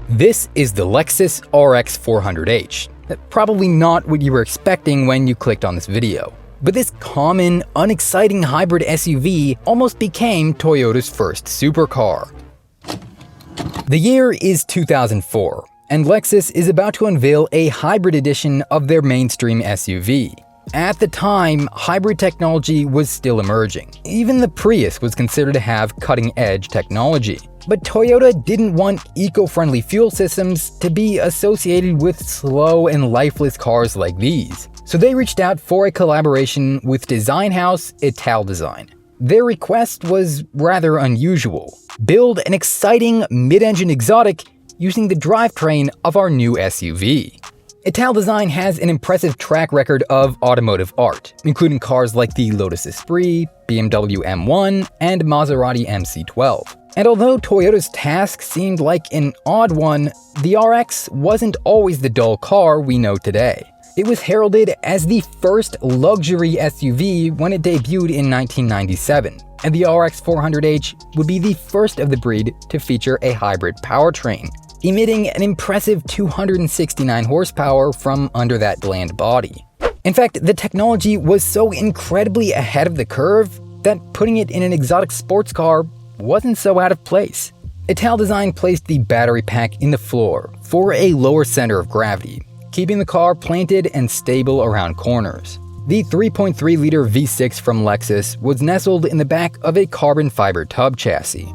This is the Lexus RX 400h. Probably not what you were expecting when you clicked on this video. But this common, unexciting hybrid SUV almost became Toyota's first supercar. The year is 2004, and Lexus is about to unveil a hybrid edition of their mainstream SUV. At the time, hybrid technology was still emerging. Even the Prius was considered to have cutting-edge technology. But Toyota didn't want eco-friendly fuel systems to be associated with slow and lifeless cars like these. So they reached out for a collaboration with design house Italdesign. Their request was rather unusual. Build an exciting mid-engine exotic using the drivetrain of our new SUV. Italdesign has an impressive track record of automotive art, including cars like the Lotus Esprit, BMW M1, and Maserati MC12. And although Toyota's task seemed like an odd one, the RX wasn't always the dull car we know today. It was heralded as the first luxury SUV when it debuted in 1997, and the RX 400h would be the first of the breed to feature a hybrid powertrain, emitting an impressive 269 horsepower from under that bland body. In fact, the technology was so incredibly ahead of the curve that putting it in an exotic sports car wasn't so out of place. Italdesign placed the battery pack in the floor for a lower center of gravity, keeping the car planted and stable around corners. The 3.3-liter V6 from Lexus was nestled in the back of a carbon fiber tub chassis.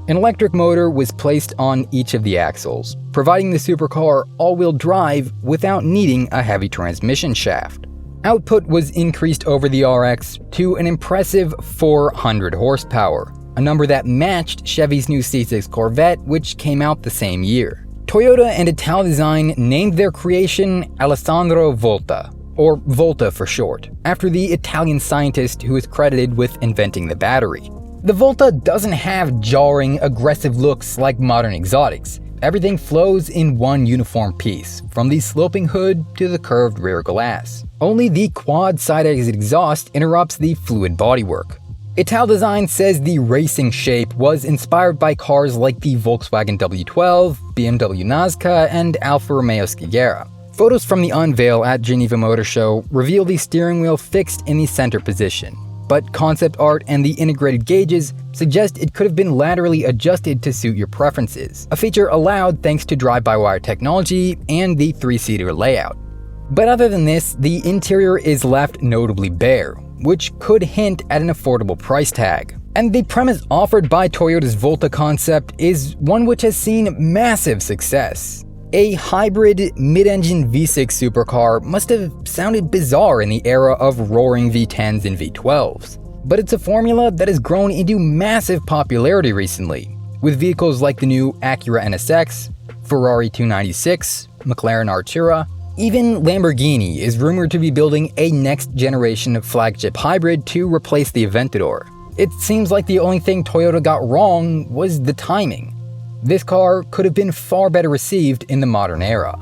An electric motor was placed on each of the axles, providing the supercar all-wheel drive without needing a heavy transmission shaft. Output was increased over the RX to an impressive 400 horsepower, a number that matched Chevy's new C6 Corvette, which came out the same year. Toyota and Italdesign named their creation Alessandro Volta, or Volta for short, after the Italian scientist who is credited with inventing the battery. The Volta doesn't have jarring, aggressive looks like modern exotics. Everything flows in one uniform piece, from the sloping hood to the curved rear glass. Only the quad side exit exhaust interrupts the fluid bodywork. Italdesign says the racing shape was inspired by cars like the Volkswagen W12, BMW Nazca, and Alfa Romeo Sciarra. Photos from the unveil at Geneva Motor Show reveal the steering wheel fixed in the center position, but concept art and the integrated gauges suggest it could have been laterally adjusted to suit your preferences, a feature allowed thanks to drive-by-wire technology and the 3-seater layout. But other than this, the interior is left notably bare, which could hint at an affordable price tag. And the premise offered by Toyota's Volta concept is one which has seen massive success. A hybrid mid-engine V6 supercar must have sounded bizarre in the era of roaring V10s and V12s. But it's a formula that has grown into massive popularity recently, with vehicles like the new Acura NSX, Ferrari 296, McLaren Artura. Even Lamborghini is rumored to be building a next-generation flagship hybrid to replace the Aventador. It seems like the only thing Toyota got wrong was the timing. This car could have been far better received in the modern era.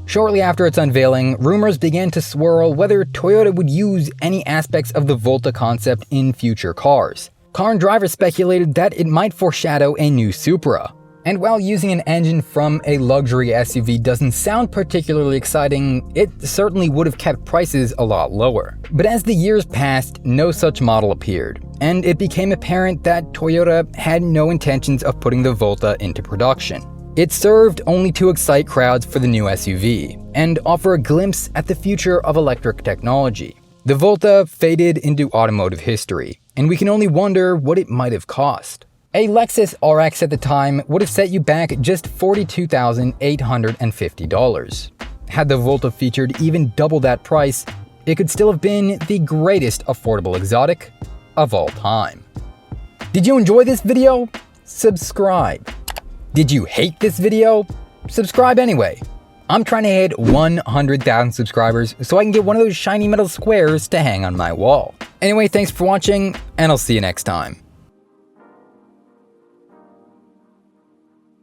Shortly after its unveiling, rumors began to swirl whether Toyota would use any aspects of the Volta concept in future cars. Car and Driver speculated that it might foreshadow a new Supra. And while using an engine from a luxury SUV doesn't sound particularly exciting, it certainly would have kept prices a lot lower. But as the years passed, no such model appeared, and it became apparent that Toyota had no intentions of putting the Volta into production. It served only to excite crowds for the new SUV, and offer a glimpse at the future of electric technology. The Volta faded into automotive history, and we can only wonder what it might have cost. A Lexus RX at the time would have set you back just $42,850. Had the Volta featured even double that price, it could still have been the greatest affordable exotic of all time. Did you enjoy this video? Subscribe. Did you hate this video? Subscribe anyway. I'm trying to hit 100,000 subscribers so I can get one of those shiny metal squares to hang on my wall. Anyway, thanks for watching, and I'll see you next time.